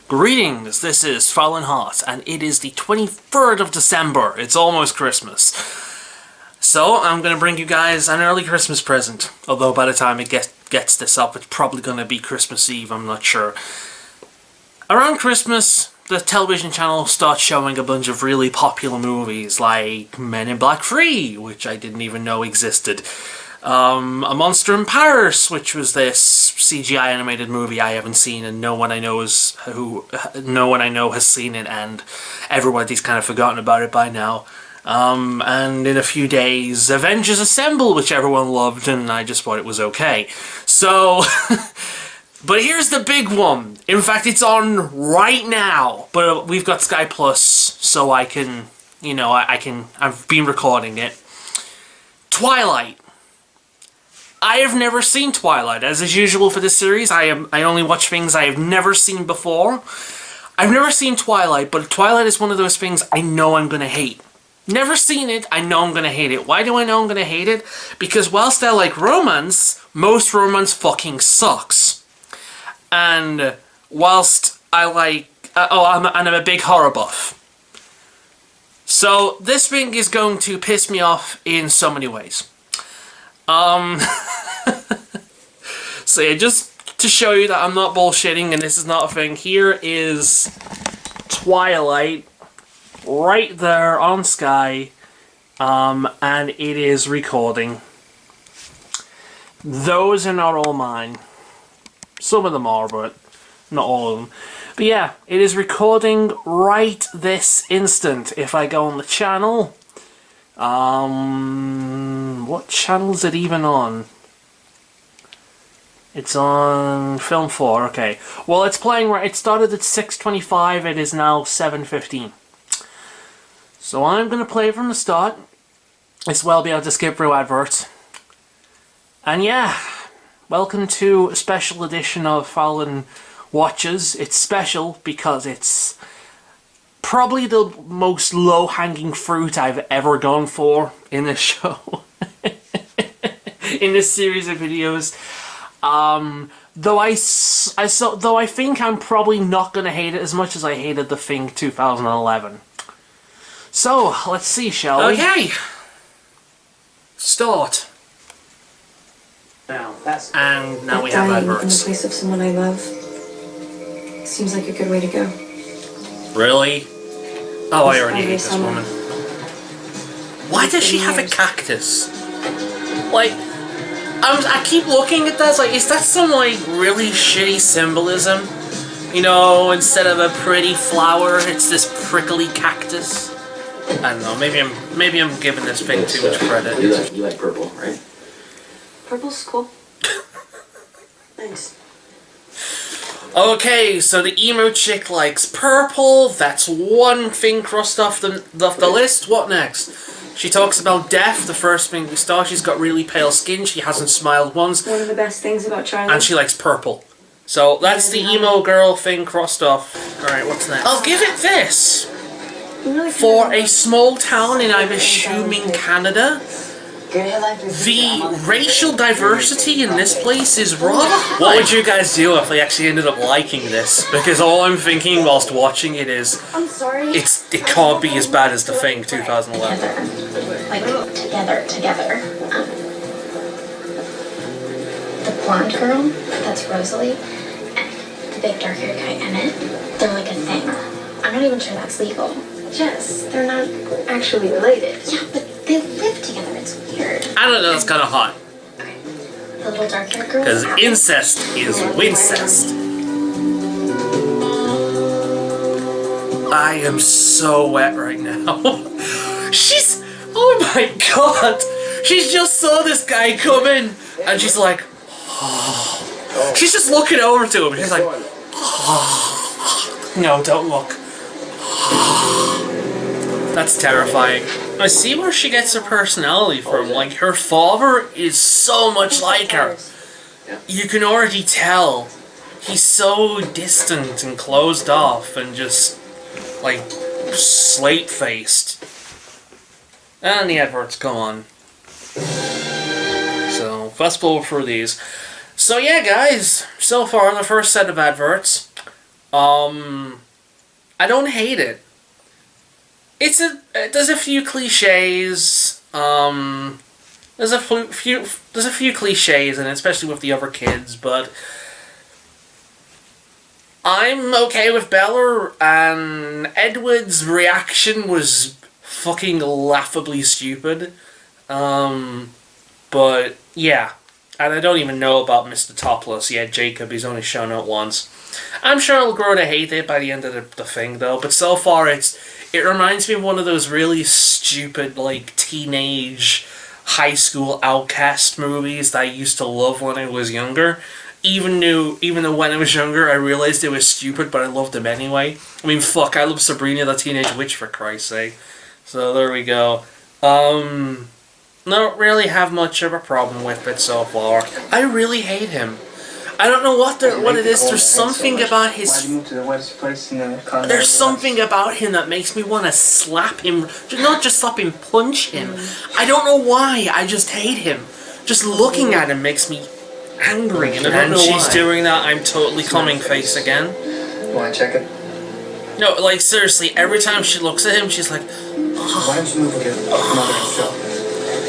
Greetings, this is Faolan Hot, and it is the 23rd of December. It's almost Christmas. So, I'm going to bring you guys an early Christmas present. Although by the time it gets this up, it's probably going to be Christmas Eve, I'm not sure. Around Christmas, the television channel starts showing a bunch of really popular movies, like Men in Black 3, which I didn't even know existed. A Monster in Paris, which was this CGI animated movie I haven't seen, and no one I know has seen it, and everybody's kind of forgotten about it by now. And in a few days, Avengers Assemble, which everyone loved, and I just thought it was okay. So, but here's the big one. In fact, it's on right now, but we've got Sky Plus, so I can, I've been recording it. Twilight. I have never seen Twilight. As is usual for this series, I only watch things I have never seen before. I've never seen Twilight, but Twilight is one of those things I know I'm going to hate. Never seen it, I know I'm going to hate it. Why do I know I'm going to hate it? Because whilst I like romance, most romance fucking sucks. And whilst I like... I'm a big horror buff. So this thing is going to piss me off in so many ways. So yeah, just to show you that I'm not bullshitting and this is not a thing, here is Twilight right there on Sky, and it is recording. Those are not all mine. Some of them are, but not all of them. But yeah, it is recording right this instant. If I go on the channel... what channel is it even on? It's on Film 4, okay. Well, it's playing right, it started at 6:25, it is now 7:15. So I'm going to play it from the start. As well be able to skip through adverts. And yeah, welcome to a special edition of Faolan Watches. It's special because it's probably the most low-hanging fruit I've ever gone for in this show. In this series of videos. Though I think I'm probably not going to hate it as much as I hated The Thing 2011. So, let's see, shall we? Okay! Start. Now we have adverts. In the place of someone I love seems like a good way to go. Really? Oh, I already hate this woman. Why does she have a cactus? Like, I keep looking at that, like, is that some, like, really shitty symbolism? You know, instead of a pretty flower, it's this prickly cactus? I don't know, maybe I'm giving this thing too much credit. You like purple, right? Purple's cool. Thanks. Okay, so the emo chick likes purple. That's one thing crossed off the list. What next? She talks about death, the first thing we start. She's got really pale skin. She hasn't smiled once. One of the best things about Charlie. And she likes purple. So that's the emo girl thing crossed off. Alright, what's next? I'll give it this. For a small town in, I'm assuming, Canada, the racial diversity in this place is rather high. What would you guys do if I actually ended up liking this? Because all I'm thinking whilst watching it is, I'm sorry. it can't be as bad as The Thing 2011. Like, together. The blonde girl, that's Rosalie, and the big dark-haired guy, Emmett, they're like a thing. I'm not even sure that's legal. Jess, they're not actually related. Yeah, but they live together, it's weird. I don't know, that's kind of hot. Okay. The little dark-haired girl. Because incest is wincest. I am so wet right now. She's... Oh my god! She just saw this guy come in, and she's like... Oh. She's just looking over to him, she's like... Oh. No, don't look. That's terrifying. I see where she gets her personality from. Like, her father is so much like her. You can already tell. He's so distant and closed off and just, like, slate-faced. And the adverts go on. So, fast forward through these. So yeah, guys, so far the first set of adverts. I don't hate it. There's a few cliches. There's a few cliches in it, especially with the other kids, but I'm okay with Bella, and Edward's reaction was fucking laughably stupid. But yeah, and I don't even know about Mr. Topless yet. Jacob, he's only shown up once. I'm sure I'll grow to hate it by the end of the thing, though. But so far, it reminds me of one of those really stupid, like, teenage, high school outcast movies that I used to love when I was younger. Even though when I was younger, I realized it was stupid, but I loved them anyway. I mean, fuck, I love Sabrina the Teenage Witch, for Christ's sake. So there we go. Don't really have much of a problem with it so far. I really hate him. I don't know what it is. There's something about his... There's something about him that makes me want to slap him. Not just slap him, punch him. I don't know why. I just hate him. Just looking at him makes me angry, and I don't know why. And she's doing that I'm totally coming face again. Want to check it? No, like, seriously, every time she looks at him, she's like... Why don't you move again?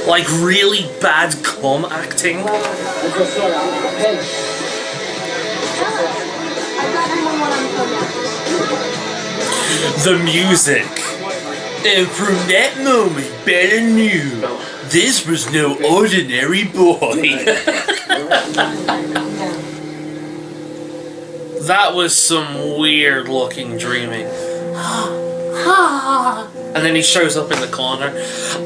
Like, really bad cum acting. The music. And from that moment, Bella knew this was no ordinary boy. That was some weird looking dreaming. And then he shows up in the corner.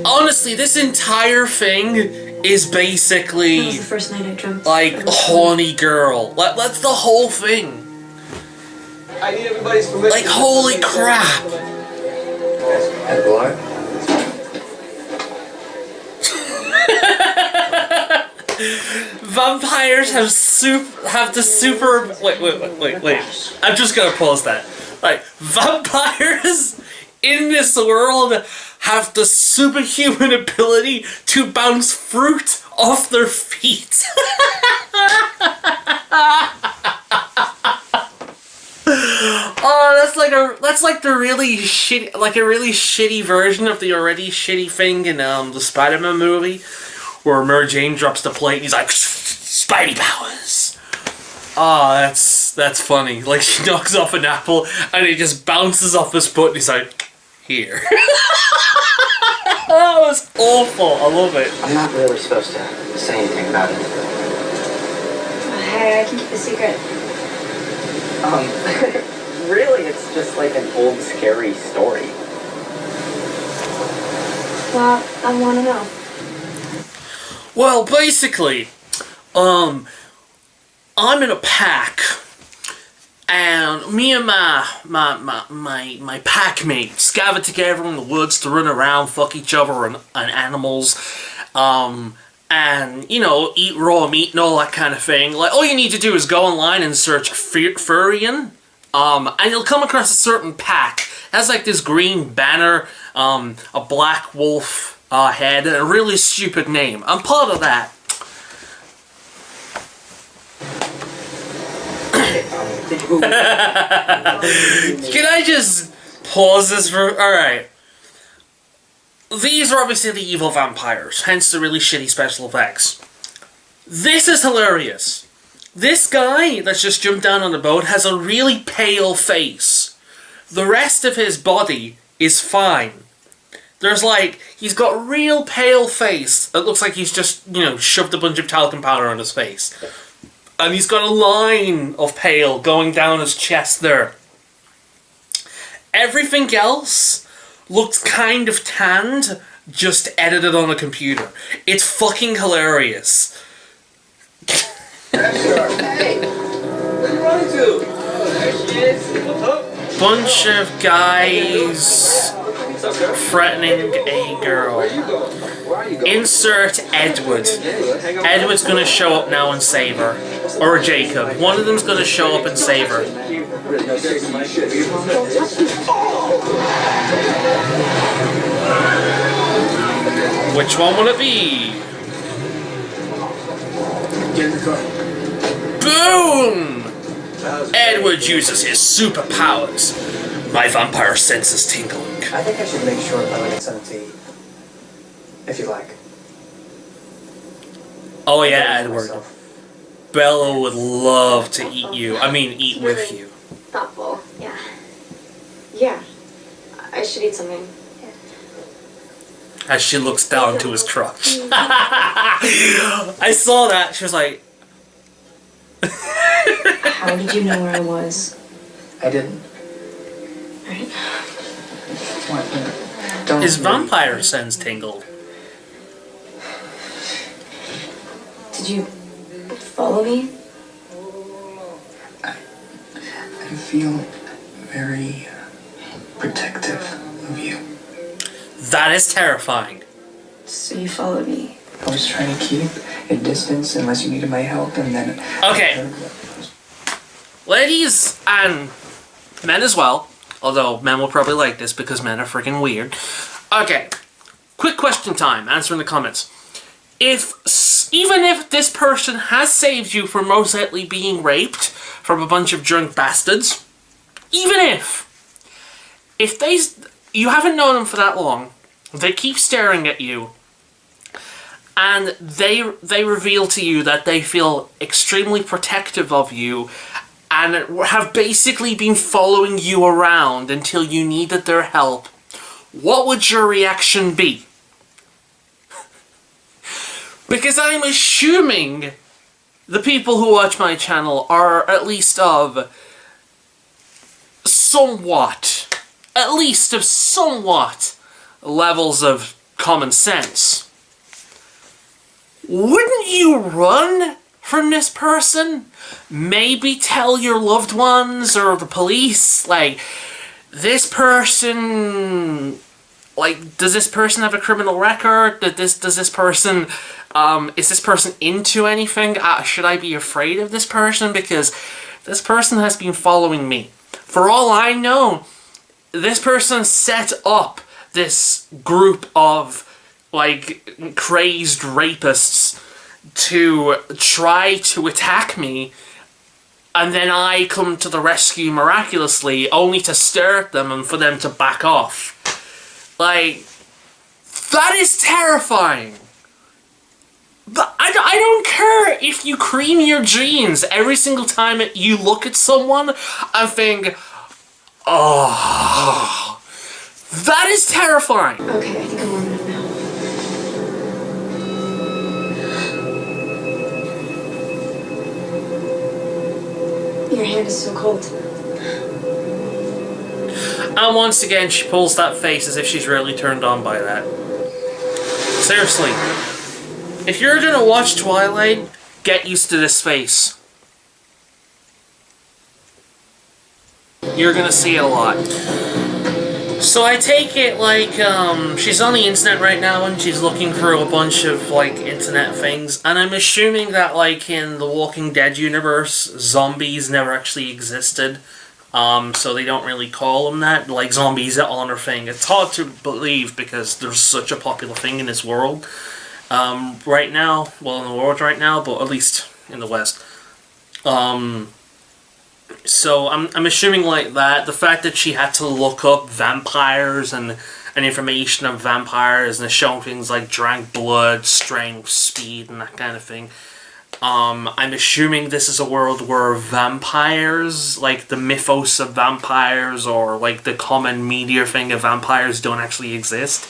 Honestly, this entire thing is basically... That was the first night I dreamt. Like, horny girl. That's the whole thing. I need everybody's permission. Like, holy crap. And what? Vampires have the super... Wait. I'm just gonna pause that. Like, vampires in this world have the superhuman ability to bounce fruit off their feet. Oh, that's like the really shitty, like a really shitty version of the already shitty thing in the Spider-Man movie, where Mary Jane drops the plate and he's like, Spidey powers. Oh, that's funny. Like, she knocks off an apple and it just bounces off his foot and he's like, here. That was awful. I love it. I'm not really supposed to say anything about it. Hey, I can keep a secret. Really, it's just like an old scary story. Well, I want to know. Well, basically, I'm in a pack, and me and my pack mates gather together in the woods to run around, fuck each other and animals, and, you know, eat raw meat and all that kind of thing. Like, all you need to do is go online and search Furian, and you'll come across a certain pack. It has, like, this green banner, a black wolf head, and a really stupid name. I'm part of that. Can I just pause this for... Alright. These are obviously the evil vampires, hence the really shitty special effects. This is hilarious. This guy that's just jumped down on the boat has a really pale face. The rest of his body is fine. There's like, he's got a real pale face. It looks like he's just, you know, shoved a bunch of talcum powder on his face. And he's got a line of pale going down his chest there. Everything else looks kind of tanned, just edited on a computer. It's fucking hilarious. Hey! Where are you running to? There she is. What's up? Bunch of guys threatening a girl. Insert Edward. Edward's gonna show up now and save her. Or Jacob. One of them's gonna show up and save her. Which one will it be? Get in the car. Boom! Edward uses his superpowers. My vampire sense is tingling. I think I should make sure Bella gets something to eat. If you like. Oh yeah, Edward. Bella would love to eat you. I mean, eat with you. Thoughtful, yeah. Yeah. I should eat something. As she looks down to his crotch. I saw that. She was like... How did you know where I was? I didn't. Right? What? Don't His really- vampire sense tingled. Did you follow me? I feel very protective of you. That is terrifying. So you followed me. I was trying to keep a distance unless you needed my help, and then... Okay. Ladies and men as well, although men will probably like this because men are freaking weird. Okay, quick question time, answer in the comments. Even if this person has saved you from most likely being raped from a bunch of drunk bastards, even if you haven't known them for that long, they keep staring at you, and they reveal to you that they feel extremely protective of you and have basically been following you around until you needed their help, what would your reaction be? Because I'm assuming the people who watch my channel are at least of somewhat levels of common sense. Wouldn't you run from this person? Maybe tell your loved ones or the police, like, this person, like, does this person have a criminal record? Does this person, is this person into anything? Should I be afraid of this person? Because this person has been following me. For all I know, this person set up this group of, like, crazed rapists to try to attack me, and then I come to the rescue miraculously, only to stare at them and for them to back off. Like, that is terrifying. But I don't care if you cream your jeans every single time you look at someone and think, oh, that is terrifying. Okay, I think I'm warm enough now. Your hand is so cold. And once again, she pulls that face as if she's really turned on by that. Seriously, if you're gonna watch Twilight, get used to this face. You're gonna see it a lot. So I take it, like, she's on the internet right now and she's looking through a bunch of, like, internet things, and I'm assuming that, like, in the Walking Dead universe, zombies never actually existed, so they don't really call them that. Like, zombies are on her thing. It's hard to believe because there's such a popular thing in this world, right now, well, in the world right now, but at least in the West. So I'm assuming like that, the fact that she had to look up vampires and information on vampires and showing things like drank blood, strength, speed, and that kind of thing. I'm assuming this is a world where vampires, like the mythos of vampires or like the common media thing of vampires don't actually exist.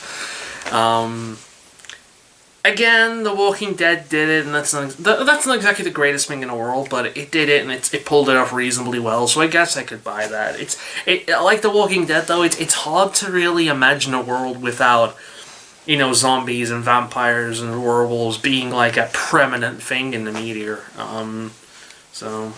Again, The Walking Dead did it, and that's not exactly the greatest thing in the world, but it did it, and it pulled it off reasonably well, so I guess I could buy that. Like The Walking Dead, though, it's hard to really imagine a world without, you know, zombies and vampires and werewolves being, like, a preeminent thing in the media. So...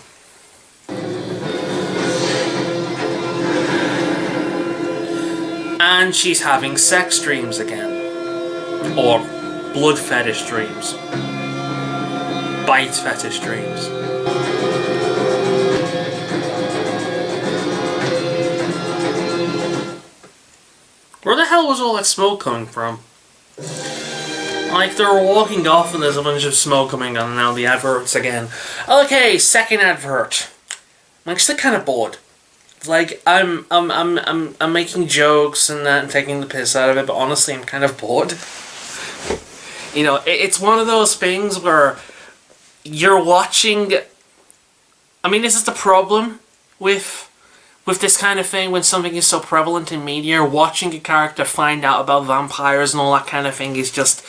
And she's having sex dreams again. Or... blood fetish dreams. Bite fetish dreams. Where the hell was all that smoke coming from? Like, they were walking off and there's a bunch of smoke coming on, and now the adverts again. Okay, second advert. I'm actually kind of bored. Like, I'm making jokes and that and taking the piss out of it, but honestly, I'm kind of bored. You know, it's one of those things where you're watching... I mean, this is the problem with this kind of thing when something is so prevalent in media. Watching a character find out about vampires and all that kind of thing is just...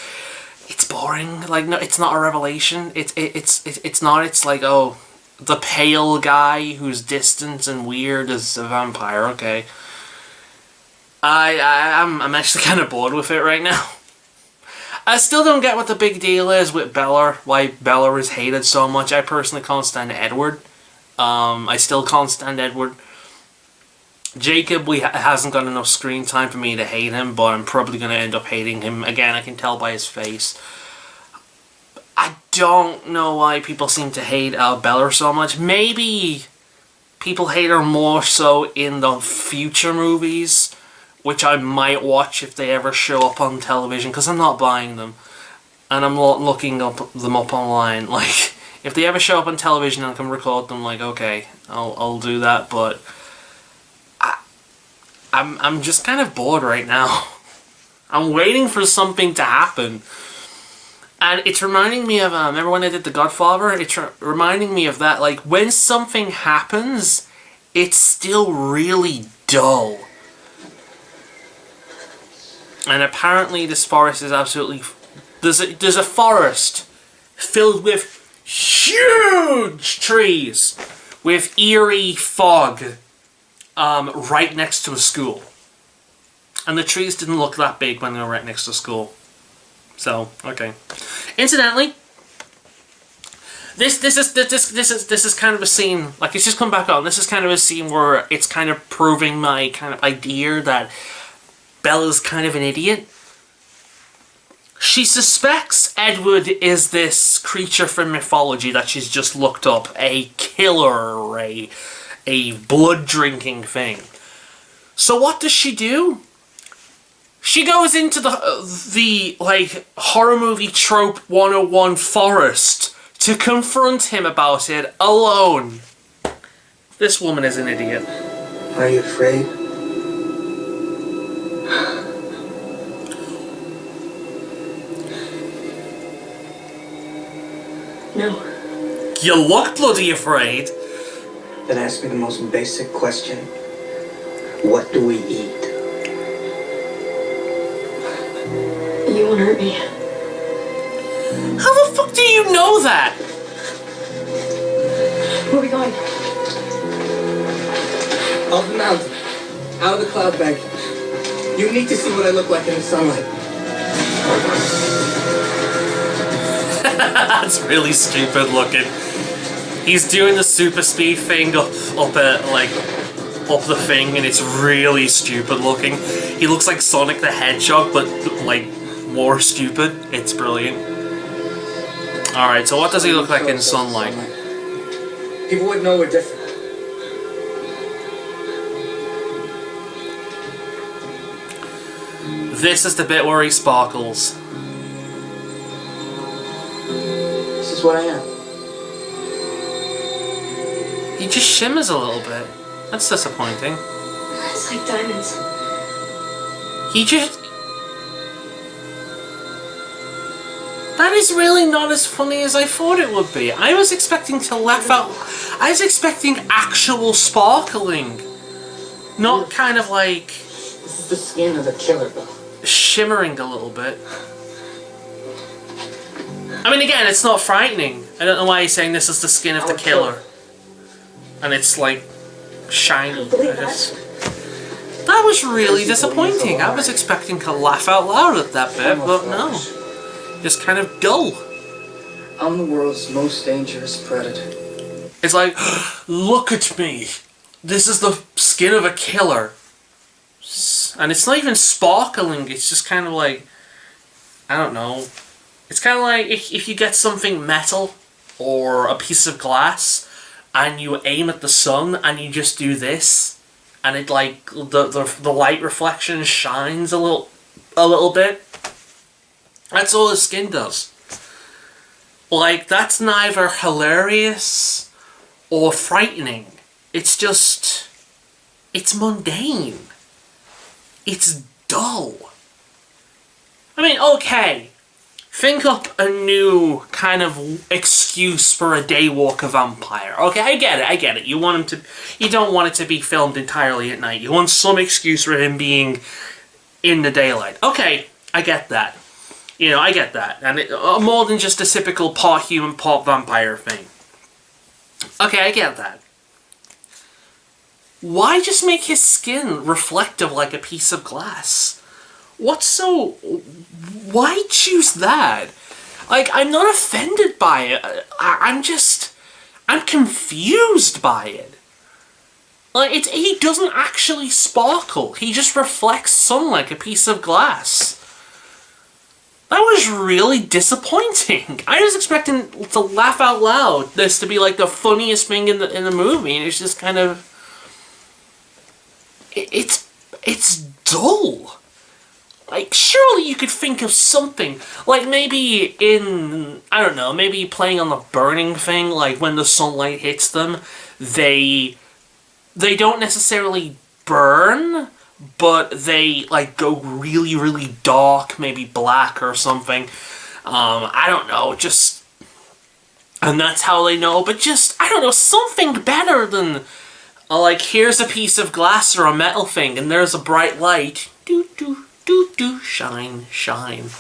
It's boring. Like, no, it's not a revelation. It's not. It's like, oh... The pale guy who's distant and weird is a vampire, okay. I'm actually kind of bored with it right now. I still don't get what the big deal is with Bella, why Bella is hated so much. I personally can't stand Edward. I still can't stand Edward. Jacob hasn't got enough screen time for me to hate him, but I'm probably going to end up hating him. Again, I can tell by his face. I don't know why people seem to hate Bella so much. Maybe people hate her more so in the future movies, which I might watch if they ever show up on television, because I'm not buying them. And I'm not looking them up online. Like, if they ever show up on television and I can record them, like, okay, I'll do that, but I'm just kind of bored right now. I'm waiting for something to happen. And it's reminding me of, remember when I did The Godfather? It's reminding me of that. Like, when something happens, it's still really dull. And apparently this forest is absolutely... There's a forest filled with huge trees with eerie fog right next to a school. And the trees didn't look that big when they were right next to school. So, okay. Incidentally, this is kind of a scene, like, it's just come back on. This is kind of a scene where it's kind of proving my kind of idea that Bella's kind of an idiot. She suspects Edward is this creature from mythology that she's just looked up, a killer, or a blood-drinking thing. So what does she do? She goes into the like, horror movie trope 101 forest to confront him about it alone. This woman is an idiot. Are you afraid? No. You look bloody afraid. Then ask me the most basic question. What do we eat? You won't hurt me. How the fuck do you know that? Where are we going? Up the mountain. Out of the cloud bank. You need to see what I look like in the sunlight. That's really stupid looking. He's doing the super speed thing up the thing, and it's really stupid looking. He looks like Sonic the Hedgehog, but like more stupid. It's brilliant. Alright, so what does he look like in sunlight? People would know we're different. This is the bit where he sparkles. This is what I am. He just shimmers a little bit. That's disappointing. It's like diamonds. He just... That is really not as funny as I thought it would be. I was expecting to laugh out... I was expecting actual sparkling. Not kind of like... This is the skin of the killer, though. Shimmering a little bit. I mean, again, it's not frightening. I don't know why he's saying this is the skin of the killer. And it's like... shiny. That was really disappointing. I was expecting to laugh out loud at that bit, but no. Just kind of dull. I'm the world's most dangerous predator. It's like, look at me. This is the skin of a killer. And it's not even sparkling. It's just kind of like, I don't know. It's kind of like if you get something metal or a piece of glass and you aim at the sun and you just do this, and it like the light reflection shines a little bit. That's all his skin does. Like, that's neither hilarious or frightening. it's just, it's mundane. It's dull. I mean, okay, think up a new kind of excuse for a daywalker vampire. Okay, I get it. You don't want it to be filmed entirely at night. You want some excuse for him being in the daylight. Okay, I get that. You know, I get that. And more than just a typical part human, part vampire thing. Okay, I get that. Why just make his skin reflective like a piece of glass? Why choose that? Like, I'm not offended by it. I'm confused by it. Like, he doesn't actually sparkle. He just reflects sun like a piece of glass. That was really disappointing. I was expecting to laugh out loud. This to be like the funniest thing in the movie, and it's just kind of... It's dull. Like, surely you could think of something. Like, maybe I don't know, maybe playing on the burning thing, like when the sunlight hits them, they don't necessarily burn, but they, like, go really, really dark, maybe black or something. I don't know, just... And that's how they know, but just, I don't know, something better than... like, here's a piece of glass or a metal thing, and there's a bright light. Do, shine, shine.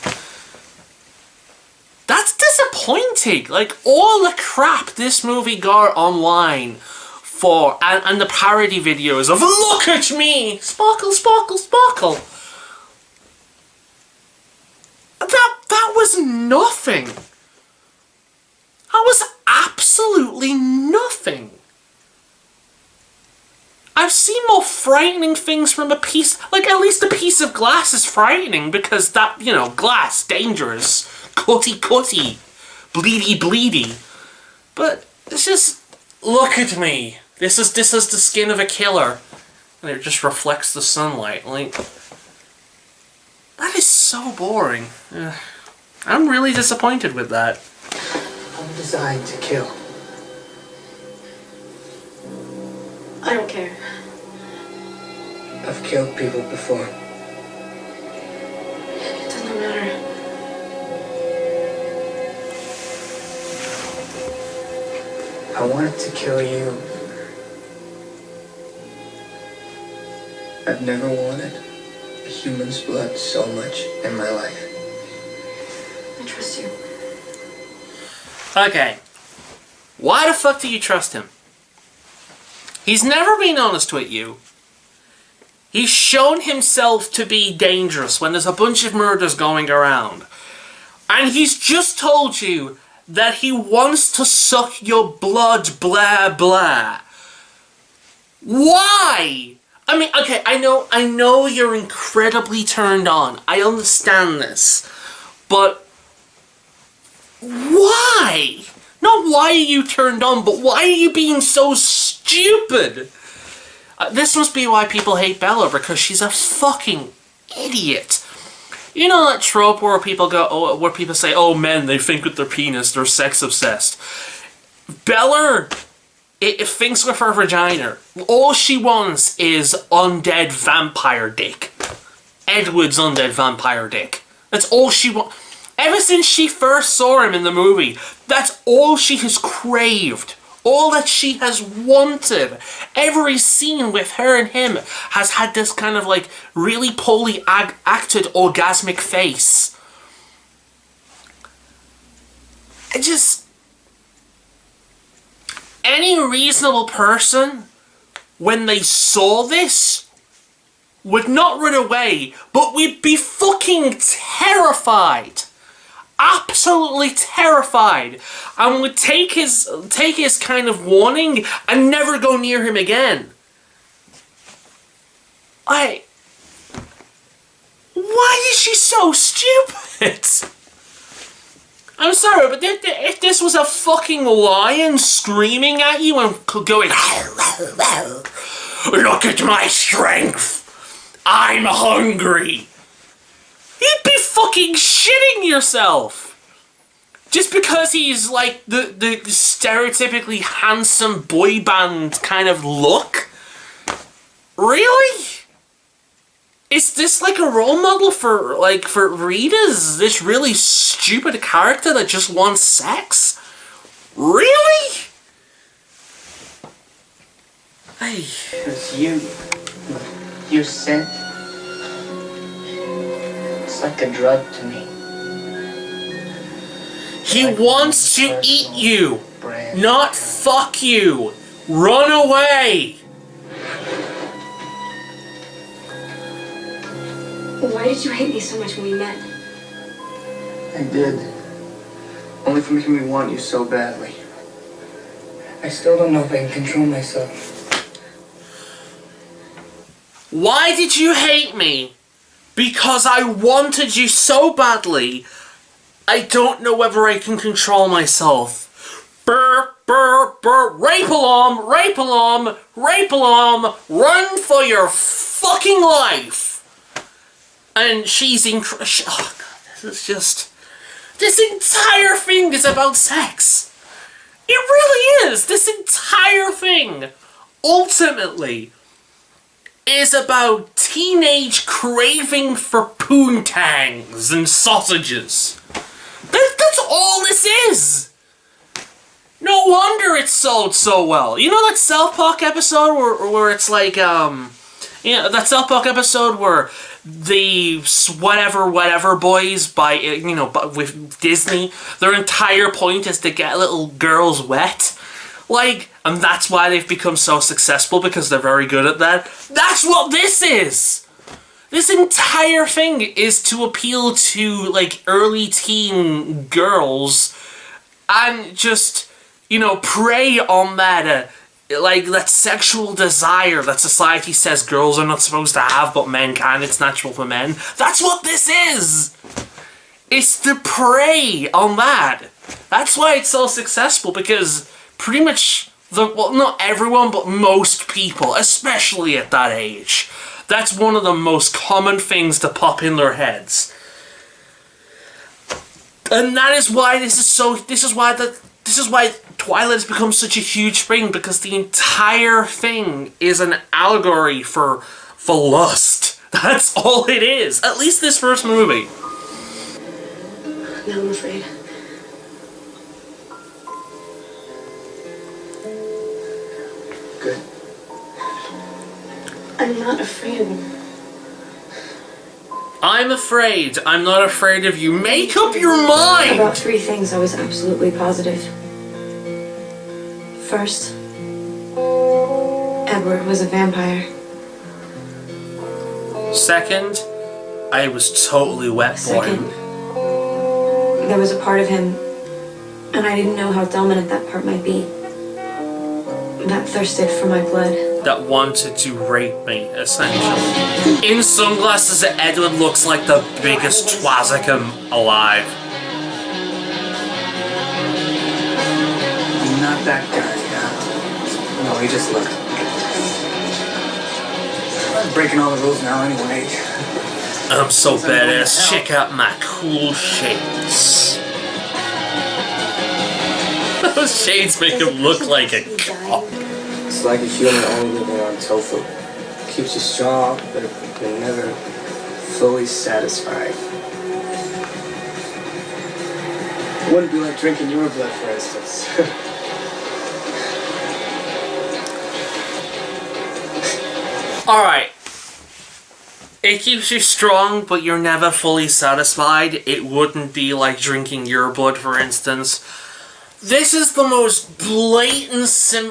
That's disappointing. Like, all the crap this movie got online for, and the parody videos of, look at me! Sparkle, sparkle, sparkle! That was nothing. That was absolutely nothing. I've seen more frightening things from a piece... Like, at least a piece of glass is frightening, because that, you know, glass, dangerous. Cutty, cutty. Bleedy, bleedy. But it's just... Look at me. This is the skin of a killer. And it just reflects the sunlight. Like... That is so boring. I'm really disappointed with that. I'm designed to kill. I don't care. I've killed people before. It doesn't matter. I wanted to kill you. I've never wanted a human's blood so much in my life. I trust you. Okay. Why the fuck do you trust him? He's never been honest with you. He's shown himself to be dangerous when there's a bunch of murders going around. And he's just told you that he wants to suck your blood, blah, blah. Why? I mean, okay, I know you're incredibly turned on. I understand this. But why? Not why are you turned on, but why are you being so stupid? This must be why people hate Bella, because she's a fucking idiot. You know that trope where people where people say, "Oh, men, they think with their penis, they're sex obsessed." Bella, it thinks with her vagina. All she wants is undead vampire dick. Edward's undead vampire dick. That's all she wants. Ever since she first saw him in the movie, that's all she has craved. All that she has wanted. Every scene with her and him has had this kind of like really poorly acted orgasmic face. It just... Any reasonable person, when they saw this, would not run away, but would be fucking terrified. Absolutely terrified, and would take his kind of warning and never go near him again. Why is she so stupid? I'm sorry, but if this was a fucking lion screaming at you and going, "Look at my strength, I'm hungry," you'd be fucking shitting yourself. Just because he's like the stereotypically handsome boy band kind of look? Really? Is this like a role model for Rita's this really stupid character that just wants sex? Really? Hey. It's you. Your scent. It's like a drug to me. He wants to eat you, Brand. not fuck you. Run away. Why did you hate me so much when we met? I did. Only for making me want you so badly. I still don't know if I can control myself. Why did you hate me? Because I wanted you so badly. I don't know whether I can control myself. Brr, brr, brr, rape alarm, rape alarm, rape alarm, run for your fucking life. And she's oh god, this is just... This entire thing is about sex. It really is. This entire thing, ultimately, is about teenage craving for poontangs and sausages. That's all this is. No wonder it sold so well. You know that South Park episode where it's like, that South Park episode where the whatever boys with Disney, their entire point is to get little girls wet. And that's why they've become so successful, because they're very good at that. That's what this is! This entire thing is to appeal to, early teen girls and just, prey on that, that sexual desire that society says girls are not supposed to have, but men can. It's natural for men. That's what this is! It's to prey on that. That's why it's so successful, because pretty much, not everyone, but most people, especially at that age, that's one of the most common things to pop in their heads. And that is why this is why Twilight has become such a huge thing, because the entire thing is an allegory for lust. That's all it is. At least this first movie. Now I'm afraid. Good. I'm not afraid. I'm afraid. I'm not afraid of you. Make up your mind! About 3 things I was absolutely positive. First, Edward was a vampire. Second, I was totally wet for Second, him. there was a part of him, and I didn't know how dominant that part might be, that thirsted for my blood. That wanted to rape me, essentially. In sunglasses, Edward looks like the biggest twazicum alive. I'm not that guy, yeah. No, he just looked. I'm breaking all the rules now anyway. I'm so badass. Check out my cool shades. Those shades make him look like a cop. It's like a human only living on tofu. Keeps you strong, but you're never fully satisfied. It wouldn't be like drinking your blood, for instance. Alright. It keeps you strong, but you're never fully satisfied. It wouldn't be like drinking your blood, for instance. This is the most blatant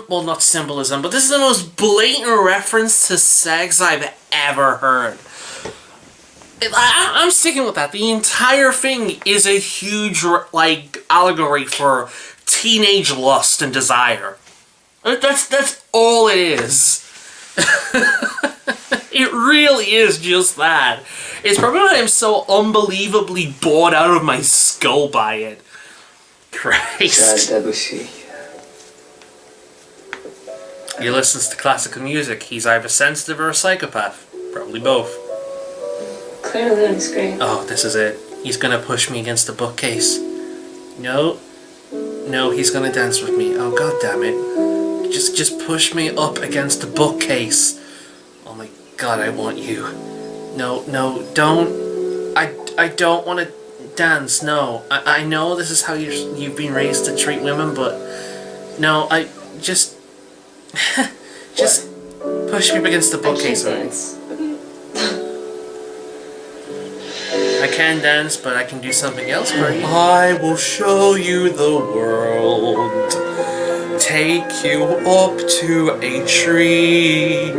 not symbolism, but this is the most blatant reference to sex I've ever heard. I'm sticking with that. The entire thing is a huge, allegory for teenage lust and desire. That's all it is. It really is just that. It's probably why I'm so unbelievably bored out of my skull by it. Christ. He listens to classical music. He's either sensitive or a psychopath. Probably both. Clearly looks great. Oh, this is it. He's gonna push me against the bookcase. No. No, he's gonna dance with me. Oh, god damn it. Just push me up against the bookcase. Oh my god, I want you. No, don't. I don't want to dance, no. I know this is how you've been raised to treat women, but... No, just push me up against the bookcase. I can't dance. I can dance, but I can do something else for you. I will show you the world. Take you up to a tree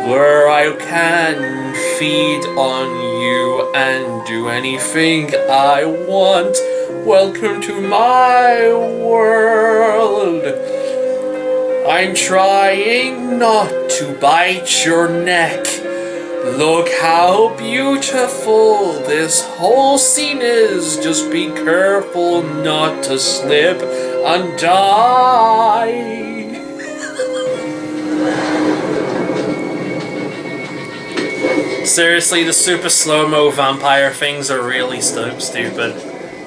where I can feed on you and do anything I want. Welcome to my world. I'm trying not to bite your neck. Look how beautiful this whole scene is. Just be careful not to slip and die. Seriously, the super slow-mo vampire things are really stupid.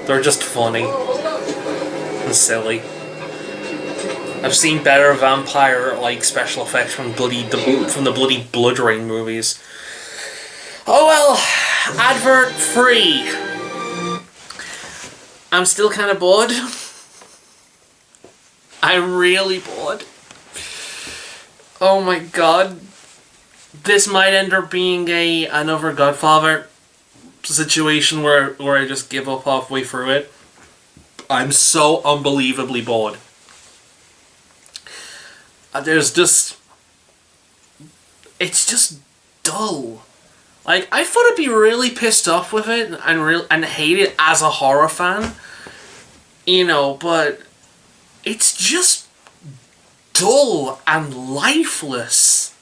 They're just funny and silly. I've seen better vampire-like special effects from the bloody Blood Rain movies. Oh well, advert free. I'm still kind of bored. I'm really bored. Oh my god. This might end up being another Godfather situation where I just give up halfway through it. I'm so unbelievably bored. It's just dull. Like, I thought I'd be really pissed off with it and hate it as a horror fan, you know, but it's just dull and lifeless.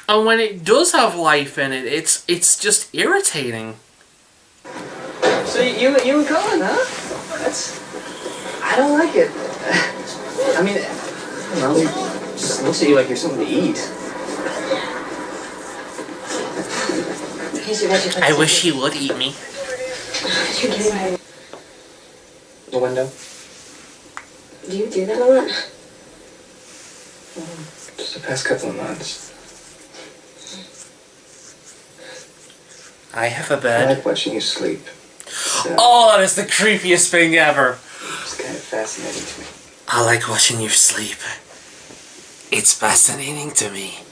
And when it does have life in it, it's just irritating. So you and Colin, huh? I don't like it. I mean, I don't know, it just looks at you like you're something to eat. Here's your veggie. I wish he would eat me. The window? Do you do that a lot? Just the past couple of months. I have a I bed. like watching you sleep. Oh, that is the creepiest thing ever. It's kind of fascinating to me. I like watching you sleep. It's fascinating to me.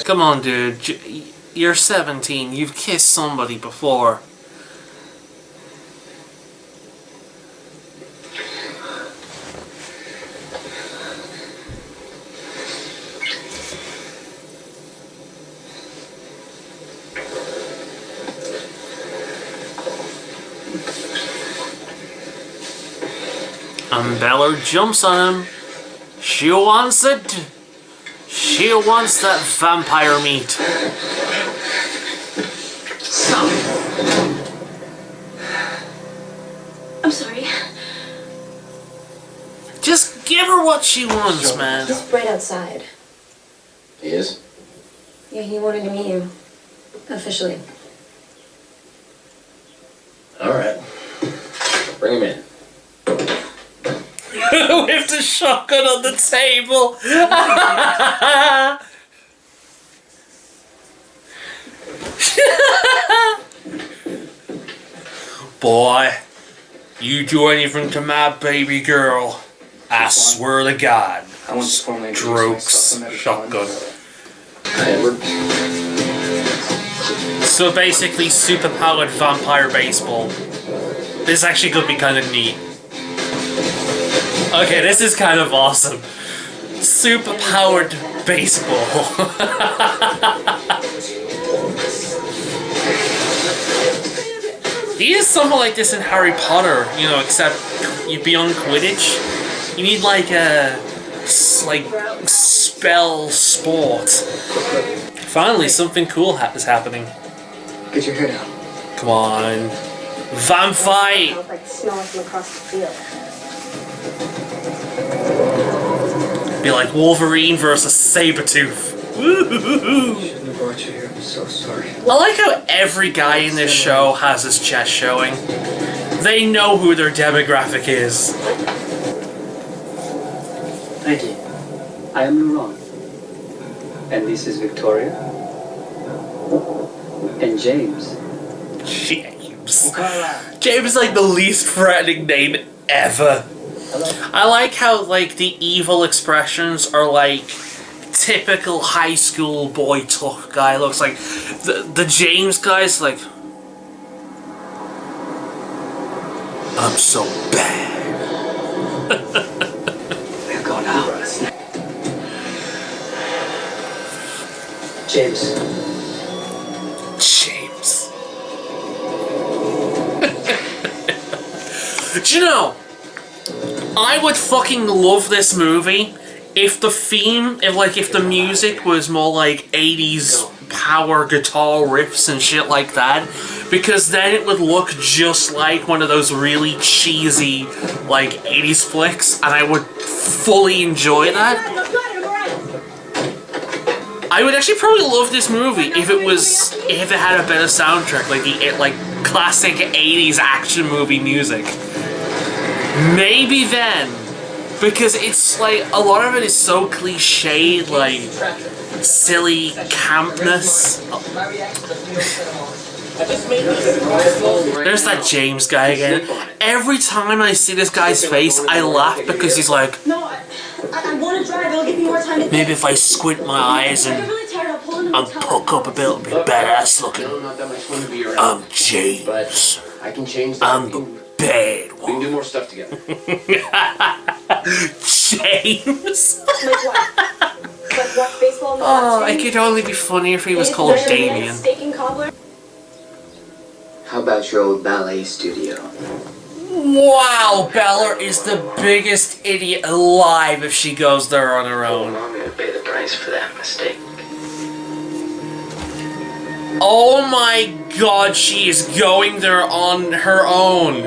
Come on, dude. You're 17. You've kissed somebody before. And Bella jumps on him. She wants it. She wants that vampire meat. Stop. I'm sorry. Just give her what she wants, man. He's right outside. He is? Yeah, he wanted to meet you. Officially. Alright. Bring him in. With the shotgun on the table. Boy, you do anything to my baby girl, I swear to God. I want to formally introduce Strokes, myself. shotgun. Hi, Edward. So basically, super-powered vampire baseball. This is actually going to be kind of neat. Okay, this is kind of awesome. Super-powered baseball. He is something like this in Harry Potter, you know, except you'd be on Quidditch. You need like a spell sport. Finally, something cool is happening. Get your hair down. Come on. Vam fight! Smells like snow from across the field. Be like Wolverine versus Sabretooth. Woo-hoo-hoo-hoo. Shouldn't have brought you here. I'm so sorry. I like how every guy in this show has his chest showing. They know who their demographic is. Thank you. I am Nuron. And this is Victoria. And James. James. James is like the least threatening name ever. I like how like the evil expressions are like typical high school boy tough guy looks like. The James guy's like, I'm so bad. We're going out. James. James. Do you know, I would fucking love this movie if the theme, if the music was more like 80s power guitar riffs and shit like that, because then it would look just like one of those really cheesy, like, 80s flicks, and I would fully enjoy that. I would actually probably love this movie if it had a better soundtrack, like classic 80s action movie music. Maybe then, because it's like a lot of it is so cliched, like silly campness. There's that James guy again. Every time I see this guy's face, I laugh because he's like, No, I want to drive. It'll give me more time to think. maybe if I squint my eyes and puck up a bit, it'll be badass looking. I'm James. I can change that. I'm the bad We can one. do more stuff together. James. Like what? Like watch baseball in the Oh, hot it tub? could only be funny if he was called Damien. Steak and cobbler? How about your old ballet studio? Wow, Bella is the biggest idiot alive if she goes there on her own. I'm gonna pay the price for that mistake. Oh my god, she is going there on her own.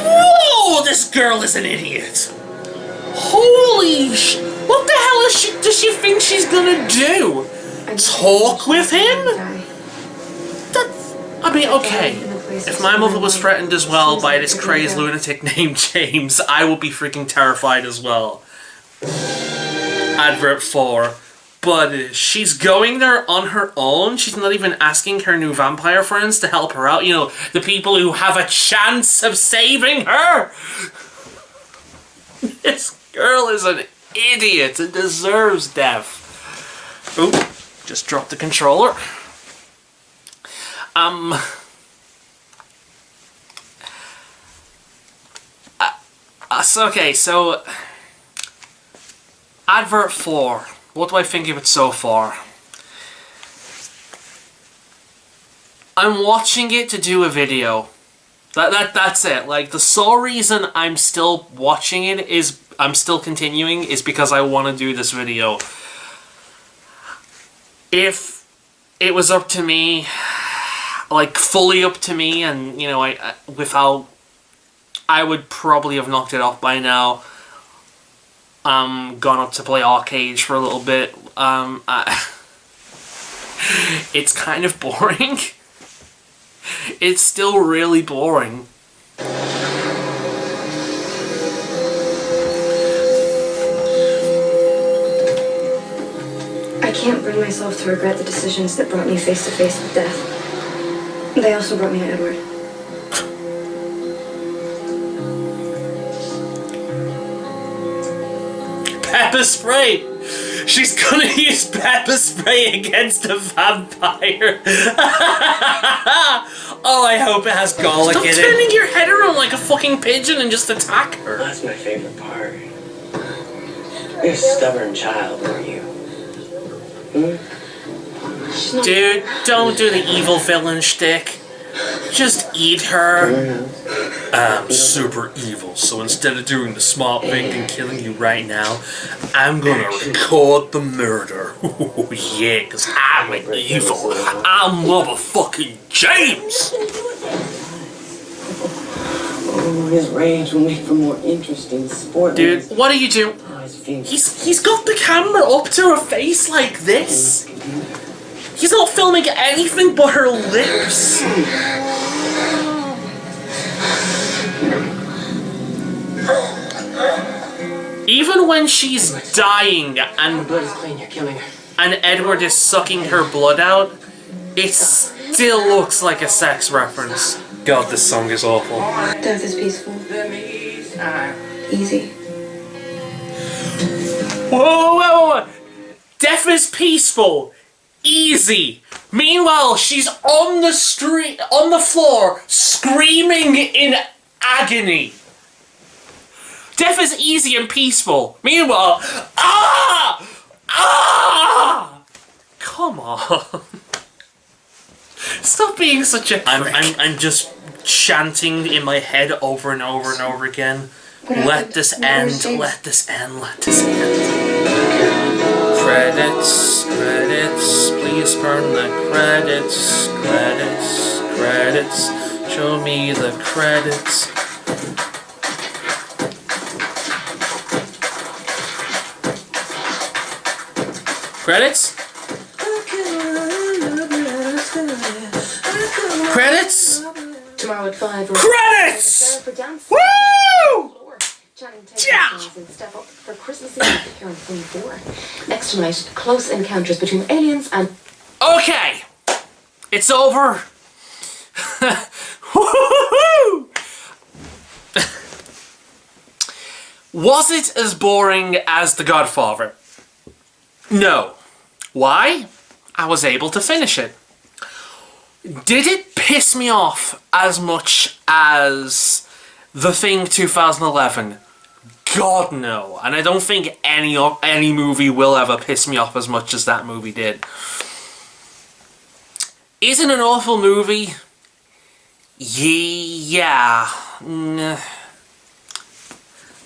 Whoa, this girl is an idiot. Holy sh... What the hell does she think she's gonna do? Talk with him? I mean, okay. If my mother was threatened as well by this crazed lunatic named James, I would be freaking terrified as well. Advert 4. But she's going there on her own. She's not even asking her new vampire friends to help her out. You know, the people who have a chance of saving her. This girl is an idiot and deserves death. Oop, just dropped the controller. So Advert 4. What do I think of it so far? I'm watching it to do a video. That's it. Like, the sole reason I'm still watching it is, I'm still continuing, is because I want to do this video. If it was up to me, like, fully up to me, and, you know, I would probably have knocked it off by now. Gone up to play arcade for a little bit. It's kind of boring. It's still really boring. I can't bring myself to regret the decisions that brought me face to face with death. They also brought me to Edward. Pepper spray! She's gonna use pepper spray against a vampire! Oh, I hope it has garlic in it. Stop turning your head around like a fucking pigeon and just attack her. That's my favorite part. You're a stubborn child, aren't you? Dude, don't do the evil villain shtick. Just eat her. I'm super evil, so instead of doing the smart thing and killing you right now, I'm gonna record the murder. Oh yeah, cause I'm evil. I'm motherfucking James! Oh, his rage will make for more interesting sport. Dude, what are you doing? He's got the camera up to her face like this. He's not filming anything but her lips. Even when she's dying and blood is clean, you're killing her. and Edward is sucking her blood out, it still looks like a sex reference. God, this song is awful. Death is peaceful. Easy. Whoa! Death is peaceful. Easy. Meanwhile, she's on the street, on the floor, screaming in agony. Death is easy and peaceful. Meanwhile, come on. Stop being such a prick. I'm just chanting in my head over and over and over again. Let this end, let this end, let this end. Credits, credits, please burn the credits, credits, credits, show me the credits. Credits? Credits? Tomorrow at 5. Credits! Woo! Yeah! Step up for Christmas Eve here on Film 4. Next tonight, close encounters between aliens and... Okay! It's over! Woo-hoo-hoo! Was it as boring as The Godfather? No. Why? I was able to finish it. Did it piss me off as much as The Thing 2011? God, no. And I don't think any movie will ever piss me off as much as that movie did. Is it an awful movie? Yeah.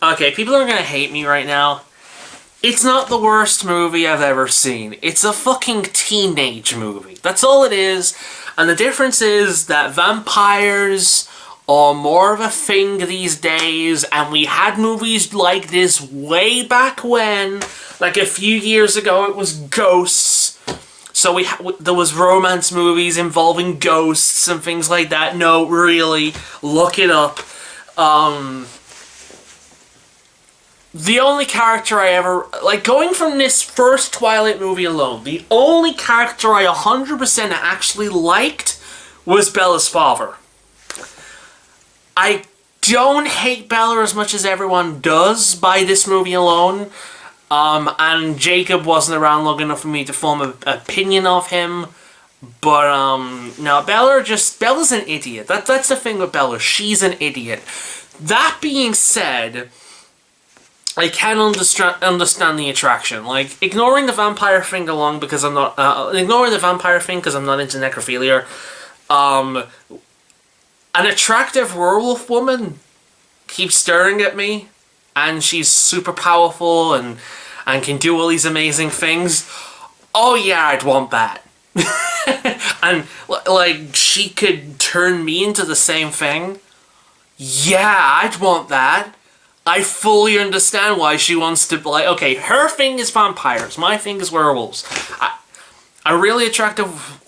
Okay, people are gonna hate me right now. It's not the worst movie I've ever seen. It's a fucking teenage movie. That's all it is. And the difference is that vampires are more of a thing these days, and we had movies like this way back when. Like a few years ago it was Ghosts. So there was romance movies involving ghosts and things like that. No, really, look it up. The only character I ever... Like, going from this first Twilight movie alone, the only character I 100% actually liked was Bella's father. I don't hate Bella as much as everyone does by this movie alone. And Jacob wasn't around long enough for me to form an opinion of him. But, no, Bella's an idiot. That's the thing with Bella. She's an idiot. That being said, I can understand the attraction. Like, ignoring the vampire thing along because I'm not... ignoring the vampire thing because I'm not into necrophilia. An attractive werewolf woman keeps staring at me, and she's super powerful and can do all these amazing things. Oh yeah, I'd want that. And like, she could turn me into the same thing. Yeah, I'd want that. I fully understand why she wants to, like, okay, her thing is vampires, my thing is werewolves. A really attractive,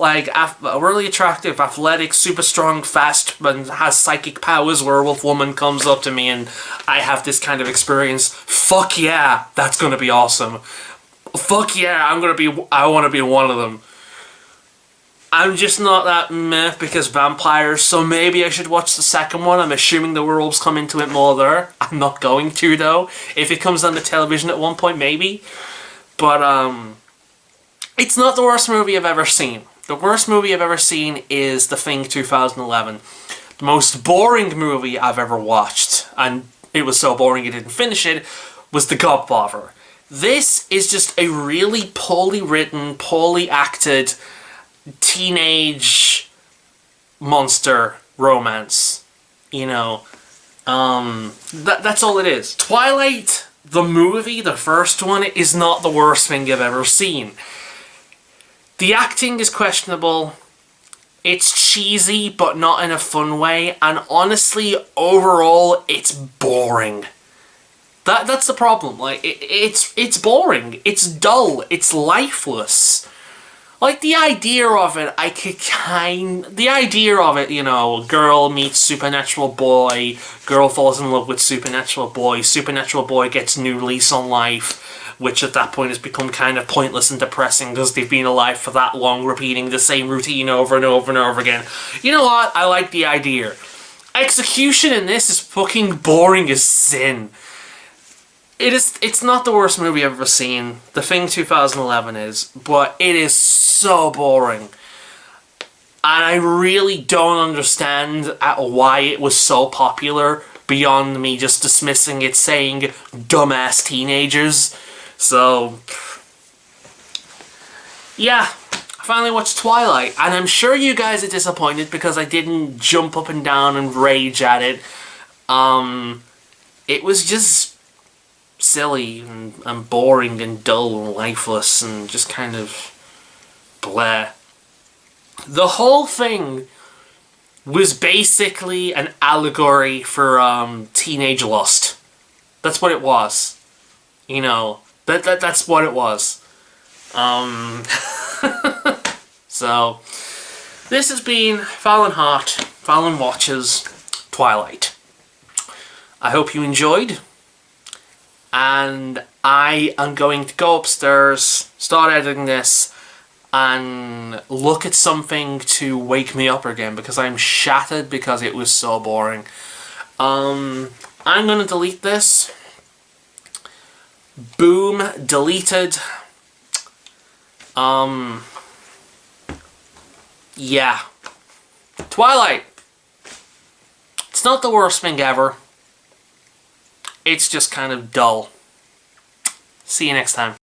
athletic, super strong, fast, and has psychic powers werewolf woman comes up to me and I have this kind of experience. Fuck yeah, that's gonna be awesome. Fuck yeah, I wanna be one of them. I'm just not that meh because vampires, so maybe I should watch the second one. I'm assuming the werewolves come into it more there. I'm not going to, though. If it comes on the television at one point, maybe. But, it's not the worst movie I've ever seen. The worst movie I've ever seen is The Thing 2011. The most boring movie I've ever watched, and it was so boring I didn't finish it, was The Godfather. This is just a really poorly written, poorly acted teenage monster romance, you know. That's all it is. Twilight, the movie, the first one, is not the worst thing I've ever seen. The acting is questionable. It's cheesy, but not in a fun way, and honestly, overall, it's boring. That's the problem. Like, it's boring. It's dull. It's lifeless. Like, the idea of it, the idea of it, you know, girl meets supernatural boy, girl falls in love with supernatural boy gets new lease on life, which at that point has become kind of pointless and depressing because they've been alive for that long, repeating the same routine over and over and over again. You know what? I like the idea. Execution in this is fucking boring as sin. It's not the worst movie I've ever seen. The Thing 2011 is, but it is so boring. And I really don't understand why it was so popular beyond me just dismissing it saying dumbass teenagers. So, yeah, I finally watched Twilight, and I'm sure you guys are disappointed because I didn't jump up and down and rage at it. It was just silly and boring and dull and lifeless and just kind of bleh. The whole thing was basically an allegory for teenage lust. That's what it was. You know, that's what it was. So this has been Faolan Heart, Faolan Watches, Twilight. I hope you enjoyed. And I am going to go upstairs, start editing this, and look at something to wake me up again because I'm shattered because it was so boring. I'm going to delete this. Boom, deleted. Yeah. Twilight. It's not the worst thing ever. It's just kind of dull. See you next time.